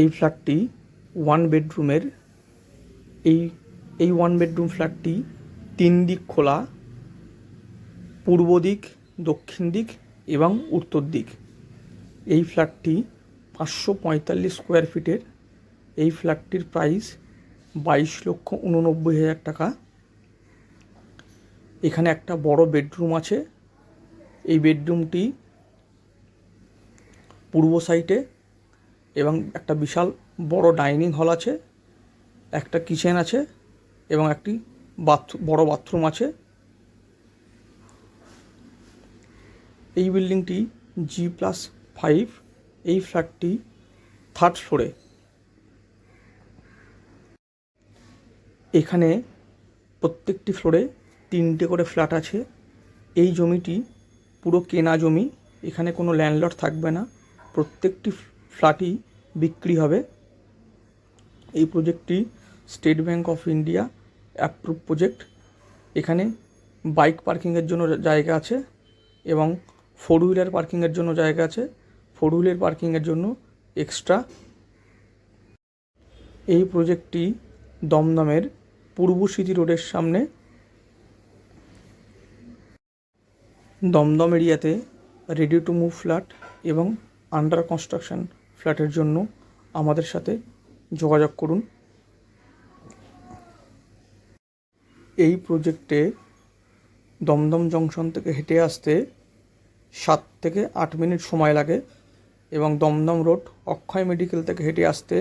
এই ফ্ল্যাটটি ওয়ান বেডরুমের। এই এই ওয়ান বেডরুম ফ্ল্যাটটি 3 দিক খোলা, পূর্ব দিক, দক্ষিণ দিক এবং উত্তর দিক। এই ফ্ল্যাটটি 545 স্কোয়ার ফিটের। এই ফ্ল্যাটটির প্রাইস 22,89,000 টাকা। এখানে একটা বড় বেডরুম আছে। এই বেডরুমটি পূর্ব সাইডে এবং একটা বিশাল বড় ডাইনিং হল আছে, একটা কিচেন আছে এবং একটি বড় বাথরুম আছে। এই বিল্ডিংটি G+5। এই ফ্ল্যাটটি 3rd ফ্লোরে। এখানে প্রত্যেকটি ফ্লোরে 3টে করে ফ্ল্যাট আছে। এই জমিটি পুরো কেনা জমি, এখানে কোনো ল্যান্ডলর্ড থাকবে না, প্রত্যেকটি ফ্ল্যাটই বিক্রি হবে। এই প্রজেক্টটি State Bank of India approve project. এখানে বাইক পার্কিংয়ের জন্য জায়গা আছে এবং 4 হুইলার পার্কিংয়ের জন্য জায়গা আছে। 4 হুইলার পার্কিংয়ের জন্য এক্সট্রা। এই প্রজেক্টটি দমদমের পূর্ব সিটি রোডের সামনে। দমদম এরিয়াতে রেডি টু মুভ ফ্ল্যাট এবং আন্ডার কনস্ট্রাকশন ফ্ল্যাটের জন্য আমাদের সাথে যোগাযোগ করুন। এই প্রজেক্টে দমদম জংশন থেকে হেঁটে আসতে 7 থেকে 8 মিনিট সময় লাগে এবং দমদম রোড অক্ষয় মেডিকেল থেকে হেঁটে আসতে